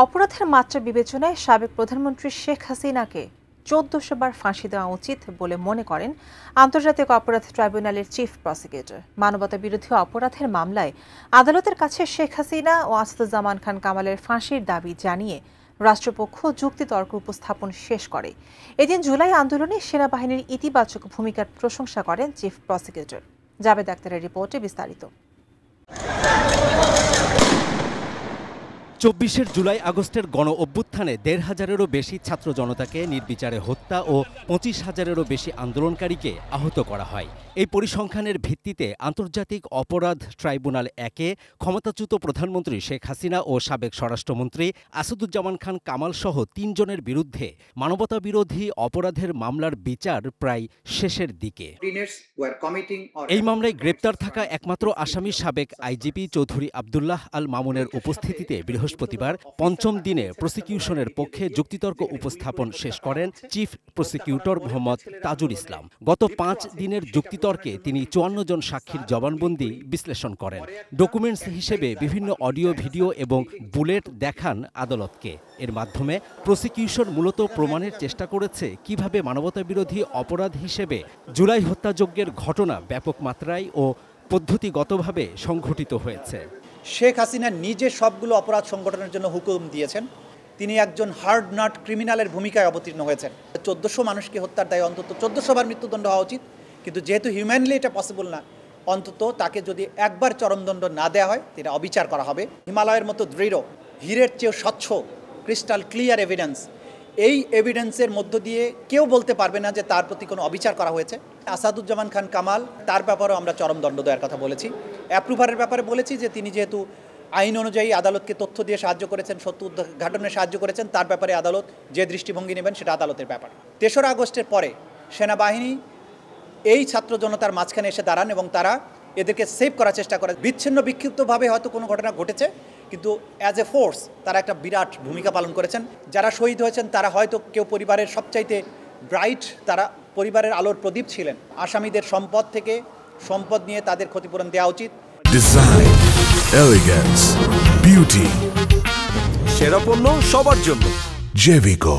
অপরাধের মাত্রা বিবেচনায় সাবেক প্রধানমন্ত্রী শেখ হাসিনাকে ১৪০০ বার ফাঁসি দেওয়া উচিত বলে মনে করেন আন্তর্জাতিক অপরাধ ট্রাইব্যুনালের চিফ প্রসিকিউটর। মানবতাবিরোধী অপরাধের মামলায় আদালতের কাছে শেখ হাসিনা ও আসাদুজ্জামান খান কামালের ফাঁসির দাবি জানিয়ে রাষ্ট্রপক্ষ যুক্তিতর্ক উপস্থাপন শেষ করে। এদিন জুলাই আন্দোলনে সেনাবাহিনীর ইতিবাচক ভূমিকার প্রশংসা করেন চিফ প্রসিকিউটর। জাবেদ আক্তারের রিপোর্টে বিস্তারিত। ২৪ জুলাই আগস্টের গণ অভ্যুত্থানে ১৫০০-এরও বেশি ছাত্র জনতাকে নির্বিচারে হত্যা ও ২৫,০০০-এরও বেশি আন্দোলনকারীকে আহত করা হয়। এই পরিসংখ্যানের ভিত্তিতে আন্তর্জাতিক অপরাধ ট্রাইব্যুনাল ১-এ ক্ষমতাচ্যুত প্রধানমন্ত্রী শেখ হাসিনা ও সাবেক স্বরাষ্ট্রমন্ত্রী আসাদুজ্জামান খান কামাল সহ ৩ জনের বিরুদ্ধে মানবতাবিরোধী অপরাধের মামলার বিচার প্রায় শেষের দিকে। এই মামলায় গ্রেপ্তার থাকা একমাত্র আসামি সাবেক আইজিপি চৌধুরী আবদুল্লাহ আল মামুনের উপস্থিতিতে বৃহস্পতিবার পঞ্চম দিনে প্রসিকিউশনের পক্ষে যুক্তিতর্ক উপস্থাপন শেষ করেন চিফ প্রসিকিউটর মোহাম্মদ তাজুল ইসলাম। গত ৫ দিনের যুক্তিতর্কে তিনি ৫৪ জন সাক্ষীর জবানবন্দি বিশ্লেষণ করেন। ডকুমেন্টস হিসেবে বিভিন্ন অডিও, ভিডিও এবং বুলেট দেখান আদালতকে। এর মাধ্যমে প্রসিকিউশন মূলত প্রমাণের চেষ্টা করেছে কিভাবে মানবতাবিরোধী অপরাধ হিসেবে জুলাই হত্যাযজ্ঞের ঘটনা ব্যাপক মাত্রায় ও পদ্ধতিগতভাবে সংঘটিত হয়েছে। শেখ হাসিনা নিজে সবগুলো অপরাধ সংগঠনের জন্য হুকুম দিয়েছেন। তিনি একজন হার্ড নাট ক্রিমিনালের ভূমিকায় অবতীর্ণ হয়েছেন। ১৪০০ মানুষকে হত্যার দায়ে অন্তত ১৪০০ বার মৃত্যুদণ্ড হওয়া উচিত, কিন্তু যেহেতু হিউম্যানলি এটা পসিবল না, অন্তত তাকে যদি একবার চরমদণ্ড না দেওয়া হয় এটা অবিচার করা হবে। হিমালয়ের মতো দৃঢ়, হীরের চেয়েও স্বচ্ছ, ক্রিস্টাল ক্লিয়ার এভিডেন্স, এই এভিডেন্সের মধ্য দিয়ে কেউ বলতে পারবে না যে তার প্রতি কোনো অবিচার করা হয়েছে। আসাদুজ্জামান খান কামাল, তার ব্যাপারেও আমরা চরমদণ্ড দেওয়ার কথা বলেছি। অ্যাপ্রুভারের ব্যাপারে বলেছি যে তিনি যেহেতু আইন অনুযায়ী আদালতকে তথ্য দিয়ে সাহায্য করেছেন, সত্য উদ্ঘাটনে সাহায্য করেছেন, তার ব্যাপারে আদালত যে দৃষ্টিভঙ্গি নেবেন সেটা আদালতের ব্যাপার। ৩রা আগস্টের পরে সেনাবাহিনী এই ছাত্র জনতার মাঝখানে এসে দাঁড়ান এবং তারা এদেরকে সেভ করার চেষ্টা করে। বিচ্ছিন্ন বিক্ষিপ্তভাবে হয়তো কোনো ঘটনা ঘটেছে, কিন্তু অ্যাজ এ ফোর্স তারা একটা বিরাট ভূমিকা পালন করেছেন। যারা শহীদ হয়েছেন তারা হয়তো কেউ পরিবারের সবচাইতে ব্রাইট, তারা পরিবারের আলোর প্রদীপ ছিলেন। আসামিদের সম্পদ থেকে সম্পদ নিয়ে তাদের ক্ষতিপূরণ দেওয়া উচিত। ডিজাইন, এলিগেন্স, বিউটি, সেরা পণ্য সবার জন্য জেভিকো।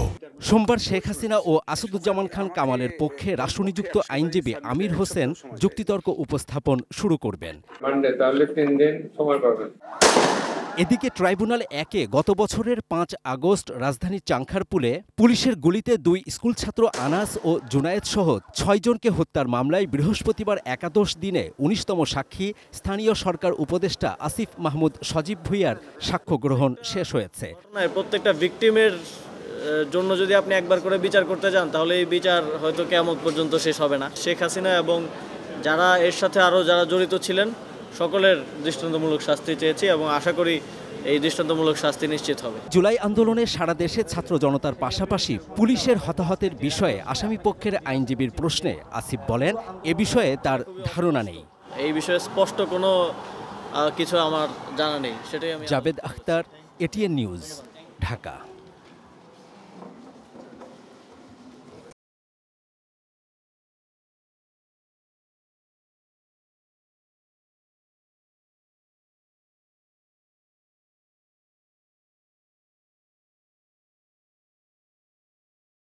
সোমবার শেখ হাসিনা ও আসাদুজ্জামান খান কামালের পক্ষে রাষ্ট্রনিযুক্ত আইনজীবী আমির হোসেন যুক্তিতর্ক উপস্থাপন শুরু করবেন। এদিকে ট্রাইব্যুনাল ১-এ গত বছরের ৫ আগস্ট রাজধানীর চাংখারপুলে পুলিশের গুলিতে ২ স্কুল ছাত্র আনাস ও জুনায়েদ সহ ৬ জনকে হত্যার মামলায় বৃহস্পতিবার একাদশ দিনে ১৯তম সাক্ষী স্থানীয় সরকার উপদেষ্টা আসিফ মাহমুদ সজীব ভুঁইয়ার সাক্ষ্য গ্রহণ শেষ হয়েছে। প্রত্যেকটা ভিকটিমের জন্য যদি আপনি একবার করে বিচার করতে যান তাহলে এই বিচার হয়তো কিয়ামত পর্যন্ত শেষ হবে না। শেখ হাসিনা এবং যারা এর সাথে আরও যারা জড়িত ছিলেন সকলের দৃষ্টান্তমূলক শাস্তি চেয়েছি এবং আশা করি এই দৃষ্টান্তমূলক শাস্তি নিশ্চিত হবে। জুলাই আন্দোলনে সারা দেশে ছাত্র জনতার পাশাপাশি পুলিশের হতাহতের বিষয়ে আসামিপক্ষের আইনজীবীর প্রশ্নে আসিফ বলেন, এ বিষয়ে তার ধারণা নেই। এই বিষয়ে স্পষ্ট কোনো কিছু আমার জানা নেই, সেটাই আমি। Javed Akhtar, ATN news, Dhaka.